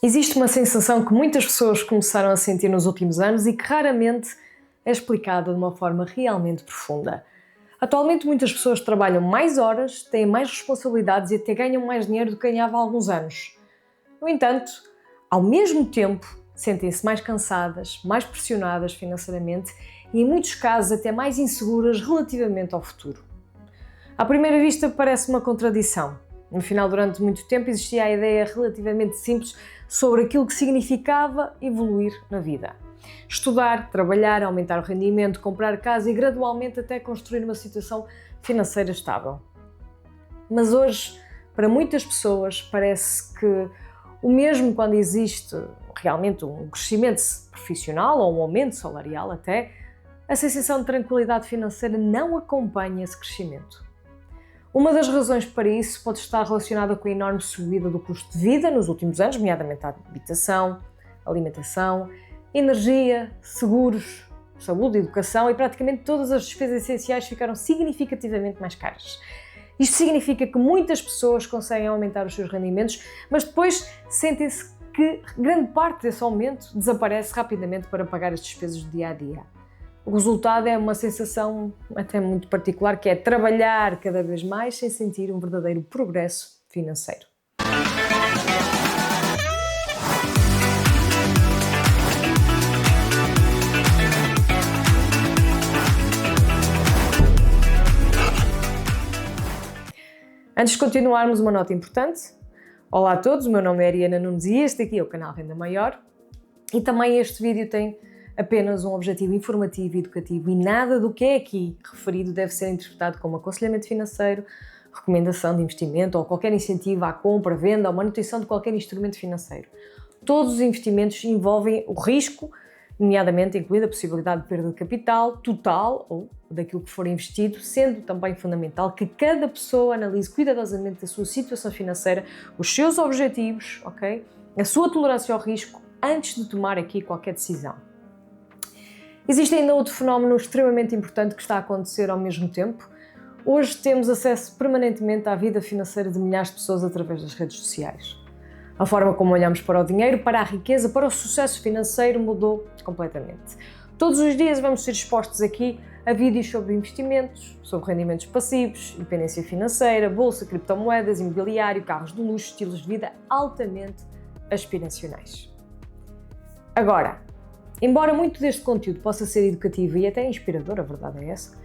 Existe uma sensação que muitas pessoas começaram a sentir nos últimos anos e que raramente é explicada de uma forma realmente profunda. Atualmente muitas pessoas trabalham mais horas, têm mais responsabilidades e até ganham mais dinheiro do que ganhavam há alguns anos. No entanto, ao mesmo tempo, sentem-se mais cansadas, mais pressionadas financeiramente e, em muitos casos, até mais inseguras relativamente ao futuro. À primeira vista parece uma contradição. No final, durante muito tempo, existia a ideia relativamente simples sobre aquilo que significava evoluir na vida. Estudar, trabalhar, aumentar o rendimento, comprar casa e gradualmente até construir uma situação financeira estável. Mas hoje, para muitas pessoas, parece que o mesmo quando existe realmente um crescimento profissional ou um aumento salarial até, a sensação de tranquilidade financeira não acompanha esse crescimento. Uma das razões para isso pode estar relacionada com a enorme subida do custo de vida nos últimos anos, nomeadamente a habitação, alimentação, energia, seguros, saúde, educação e praticamente todas as despesas essenciais ficaram significativamente mais caras. Isto significa que muitas pessoas conseguem aumentar os seus rendimentos, mas depois sentem-se que grande parte desse aumento desaparece rapidamente para pagar as despesas do dia a dia. O resultado é uma sensação até muito particular, que é trabalhar cada vez mais sem sentir um verdadeiro progresso financeiro. Antes de continuarmos, uma nota importante. Olá a todos, o meu nome é Ariana Nunes e este aqui é o canal Renda Maior. E também este vídeo tem apenas um objetivo informativo e educativo e nada do que é aqui referido deve ser interpretado como aconselhamento financeiro, recomendação de investimento ou qualquer incentivo à compra, venda ou manutenção de qualquer instrumento financeiro. Todos os investimentos envolvem o risco, nomeadamente incluída a possibilidade de perda de capital total ou daquilo que for investido, sendo também fundamental que cada pessoa analise cuidadosamente a sua situação financeira, os seus objetivos, a sua tolerância ao risco, antes de tomar aqui qualquer decisão. Existe ainda outro fenómeno extremamente importante que está a acontecer ao mesmo tempo. Hoje temos acesso permanentemente à vida financeira de milhares de pessoas através das redes sociais. A forma como olhamos para o dinheiro, para a riqueza, para o sucesso financeiro mudou completamente. Todos os dias vamos ser expostos aqui a vídeos sobre investimentos, sobre rendimentos passivos, independência financeira, bolsa, criptomoedas, imobiliário, carros de luxo, estilos de vida altamente aspiracionais. Agora, embora muito deste conteúdo possa ser educativo e até inspirador, a verdade é essa,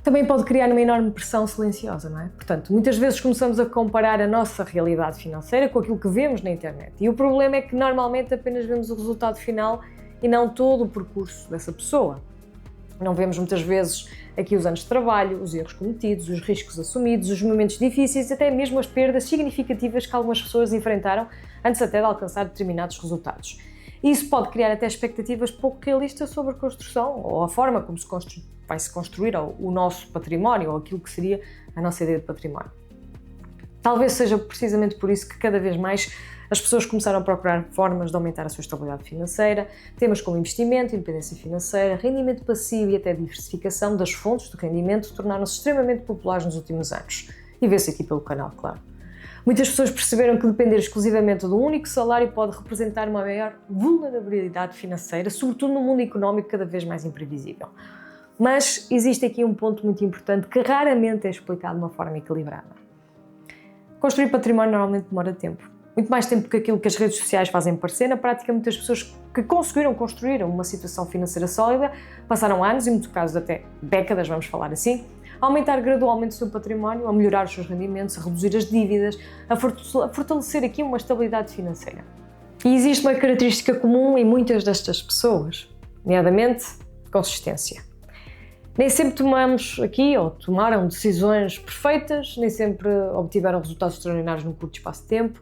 também pode criar uma enorme pressão silenciosa, não é? Portanto, muitas vezes começamos a comparar a nossa realidade financeira com aquilo que vemos na internet. E o problema é que normalmente apenas vemos o resultado final e não todo o percurso dessa pessoa. Não vemos muitas vezes aqui os anos de trabalho, os erros cometidos, os riscos assumidos, os momentos difíceis e até mesmo as perdas significativas que algumas pessoas enfrentaram antes até de alcançar determinados resultados. E isso pode criar até expectativas pouco realistas sobre a construção ou a forma como vai-se construir o nosso património ou aquilo que seria a nossa ideia de património. Talvez seja precisamente por isso que cada vez mais as pessoas começaram a procurar formas de aumentar a sua estabilidade financeira, temas como investimento, independência financeira, rendimento passivo e até diversificação das fontes de rendimento tornaram-se extremamente populares nos últimos anos. E vê-se aqui pelo canal, claro. Muitas pessoas perceberam que depender exclusivamente de um único salário pode representar uma maior vulnerabilidade financeira, sobretudo no mundo económico cada vez mais imprevisível. Mas existe aqui um ponto muito importante que raramente é explicado de uma forma equilibrada. Construir património normalmente demora tempo. Muito mais tempo que aquilo que as redes sociais fazem parecer. Na prática, muitas pessoas que conseguiram construir uma situação financeira sólida passaram anos, e em muitos casos até décadas, vamos falar assim, a aumentar gradualmente o seu património, a melhorar os seus rendimentos, a reduzir as dívidas, a fortalecer aqui uma estabilidade financeira. E existe uma característica comum em muitas destas pessoas, nomeadamente consistência. Nem sempre tomamos aqui, ou tomaram decisões perfeitas, nem sempre obtiveram resultados extraordinários num curto espaço de tempo,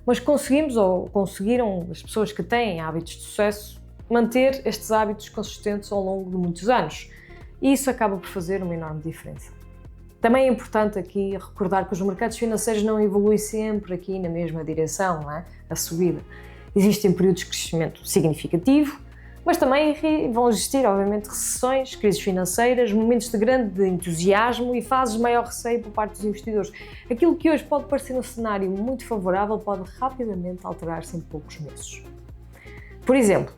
mas conseguiram as pessoas que têm hábitos de sucesso manter estes hábitos consistentes ao longo de muitos anos. E isso acaba por fazer uma enorme diferença. Também é importante aqui recordar que os mercados financeiros não evoluem sempre aqui na mesma direção, não é? A subida. Existem períodos de crescimento significativo, Mas também vão existir, obviamente, recessões, crises financeiras, momentos de grande entusiasmo e fases de maior receio por parte dos investidores. Aquilo que hoje pode parecer um cenário muito favorável pode rapidamente alterar-se em poucos meses. Por exemplo,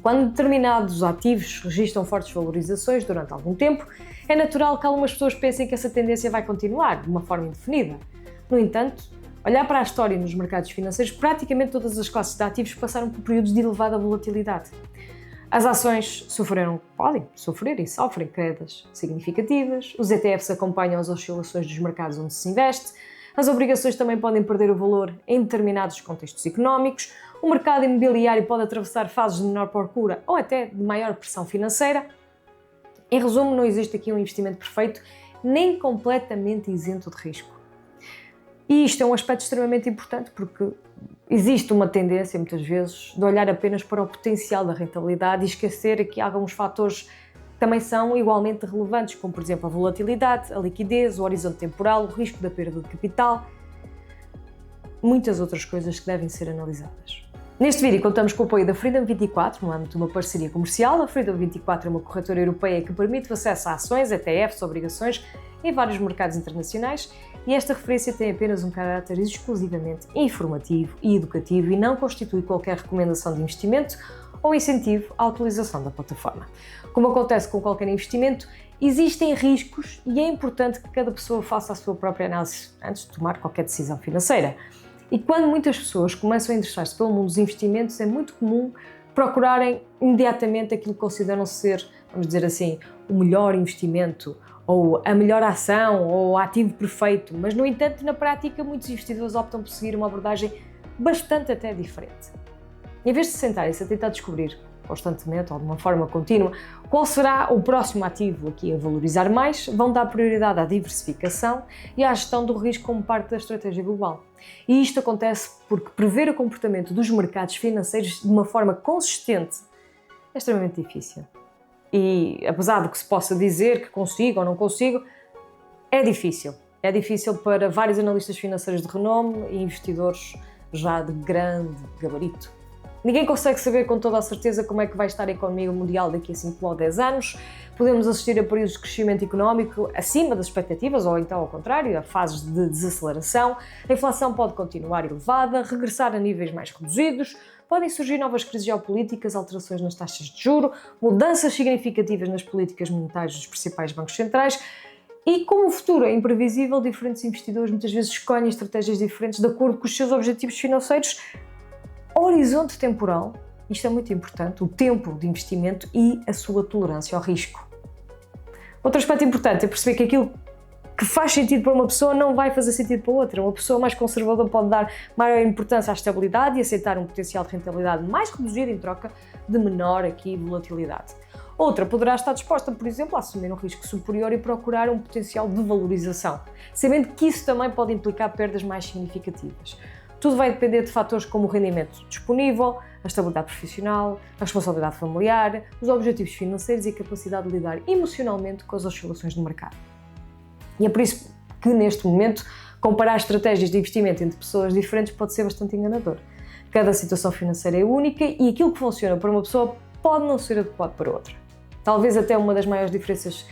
quando determinados ativos registram fortes valorizações durante algum tempo, é natural que algumas pessoas pensem que essa tendência vai continuar de uma forma indefinida. No entanto, olhar para a história nos mercados financeiros, praticamente todas as classes de ativos passaram por períodos de elevada volatilidade. As ações podem sofrer e sofrem quedas significativas, os ETFs acompanham as oscilações dos mercados onde se investe, as obrigações também podem perder o valor em determinados contextos económicos, o mercado imobiliário pode atravessar fases de menor procura ou até de maior pressão financeira. Em resumo, não existe aqui um investimento perfeito nem completamente isento de risco. E isto é um aspecto extremamente importante porque existe uma tendência, muitas vezes, de olhar apenas para o potencial da rentabilidade e esquecer que alguns fatores que também são igualmente relevantes, como, por exemplo, a volatilidade, a liquidez, o horizonte temporal, o risco da perda de capital, muitas outras coisas que devem ser analisadas. Neste vídeo contamos com o apoio da Freedom 24, no âmbito de uma parceria comercial. A Freedom 24 é uma corretora europeia que permite o acesso a ações, ETFs, obrigações em vários mercados internacionais e esta referência tem apenas um caráter exclusivamente informativo e educativo e não constitui qualquer recomendação de investimento ou incentivo à utilização da plataforma. Como acontece com qualquer investimento, existem riscos e é importante que cada pessoa faça a sua própria análise antes de tomar qualquer decisão financeira. E quando muitas pessoas começam a interessar-se pelo mundo dos investimentos, é muito comum procurarem imediatamente aquilo que consideram ser, vamos dizer assim, o melhor investimento, ou a melhor ação, ou o ativo perfeito. Mas, no entanto, na prática, muitos investidores optam por seguir uma abordagem bastante até diferente. Em vez de se sentarem-se a tentar descobrir constantemente ou de uma forma contínua qual será o próximo ativo aqui a valorizar mais, vão dar prioridade à diversificação e à gestão do risco como parte da estratégia global. E isto acontece porque prever o comportamento dos mercados financeiros de uma forma consistente é extremamente difícil. E apesar de que se possa dizer que consigo ou não consigo, é difícil. É difícil para vários analistas financeiros de renome e investidores já de grande gabarito. Ninguém consegue saber com toda a certeza como é que vai estar a economia mundial daqui a 5 ou 10 anos. Podemos assistir a períodos de crescimento económico acima das expectativas ou então ao contrário, a fases de desaceleração. A inflação pode continuar elevada, regressar a níveis mais reduzidos, podem surgir novas crises geopolíticas, alterações nas taxas de juros, mudanças significativas nas políticas monetárias dos principais bancos centrais. E como o futuro é imprevisível, diferentes investidores muitas vezes escolhem estratégias diferentes de acordo com os seus objetivos financeiros. Horizonte temporal, isto é muito importante, o tempo de investimento e a sua tolerância ao risco. Outro aspecto importante é perceber que aquilo que faz sentido para uma pessoa não vai fazer sentido para outra. Uma pessoa mais conservadora pode dar maior importância à estabilidade e aceitar um potencial de rentabilidade mais reduzido em troca de menor volatilidade. Outra poderá estar disposta, por exemplo, a assumir um risco superior e procurar um potencial de valorização, sabendo que isso também pode implicar perdas mais significativas. Tudo vai depender de fatores como o rendimento disponível, a estabilidade profissional, a responsabilidade familiar, os objetivos financeiros e a capacidade de lidar emocionalmente com as oscilações do mercado. E é por isso que, neste momento, comparar estratégias de investimento entre pessoas diferentes pode ser bastante enganador. Cada situação financeira é única e aquilo que funciona para uma pessoa pode não ser adequado para outra. Talvez até uma das maiores diferenças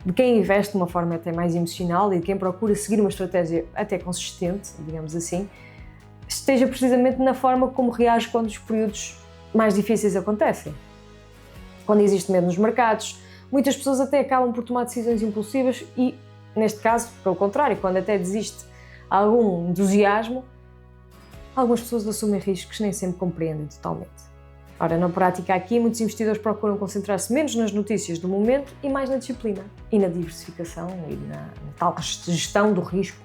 de quem investe de uma forma até mais emocional e de quem procura seguir uma estratégia até consistente, digamos assim, esteja precisamente na forma como reage quando os períodos mais difíceis acontecem. Quando existe medo nos mercados, muitas pessoas até acabam por tomar decisões impulsivas e, neste caso, pelo contrário, quando até existe algum entusiasmo, algumas pessoas assumem riscos que nem sempre compreendem totalmente. Ora, na prática aqui, muitos investidores procuram concentrar-se menos nas notícias do momento e mais na disciplina e na diversificação e na tal gestão do risco.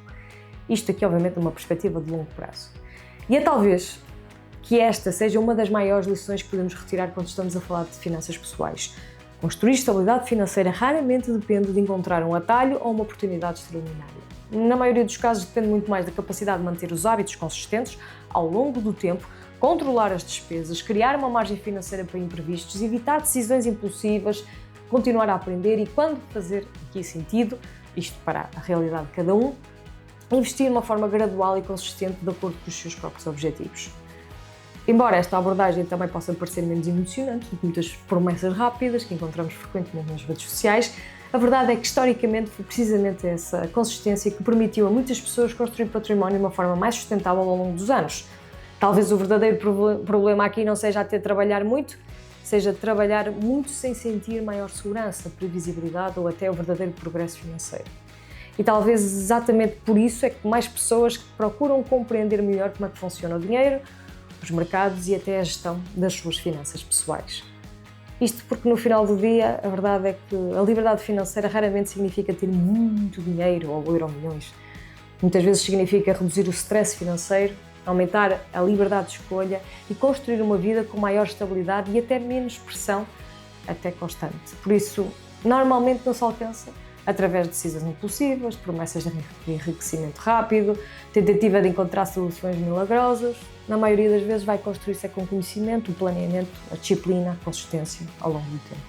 Isto aqui, obviamente, numa perspectiva de longo prazo. E é talvez que esta seja uma das maiores lições que podemos retirar quando estamos a falar de finanças pessoais. Construir estabilidade financeira raramente depende de encontrar um atalho ou uma oportunidade extraordinária. Na maioria dos casos depende muito mais da capacidade de manter os hábitos consistentes ao longo do tempo, controlar as despesas, criar uma margem financeira para imprevistos, evitar decisões impulsivas, continuar a aprender e, quando fazer aqui sentido, isto para a realidade de cada um, investir de uma forma gradual e consistente de acordo com os seus próprios objetivos. Embora esta abordagem também possa parecer menos emocionante do que muitas promessas rápidas que encontramos frequentemente nas redes sociais, a verdade é que historicamente foi precisamente essa consistência que permitiu a muitas pessoas construir património de uma forma mais sustentável ao longo dos anos. Talvez o verdadeiro problema aqui não seja ter de trabalhar muito, seja trabalhar muito sem sentir maior segurança, previsibilidade ou até o verdadeiro progresso financeiro. E talvez exatamente por isso é que mais pessoas procuram compreender melhor como é que funciona o dinheiro, os mercados e até a gestão das suas finanças pessoais. Isto porque no final do dia a verdade é que a liberdade financeira raramente significa ter muito dinheiro ou euro-milhões. Muitas vezes significa reduzir o stress financeiro, aumentar a liberdade de escolha e construir uma vida com maior estabilidade e até menos pressão, até constante. Por isso, normalmente não se alcança através de decisões impulsivas, promessas de enriquecimento rápido, tentativa de encontrar soluções milagrosas. Na maioria das vezes vai construir-se com conhecimento, o planeamento, a disciplina, a consistência ao longo do tempo.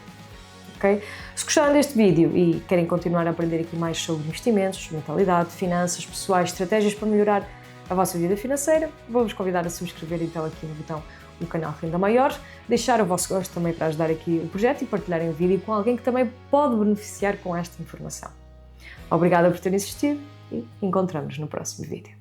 Okay? Se gostaram deste vídeo e querem continuar a aprender aqui mais sobre investimentos, mentalidade, finanças pessoais, estratégias para melhorar a vossa vida financeira, vou-vos convidar a subscrever então aqui no botão do canal Renda Maior, deixar o vosso gosto também para ajudar aqui o projeto e partilharem o vídeo com alguém que também pode beneficiar com esta informação. Obrigada por terem assistido e encontramos-nos no próximo vídeo.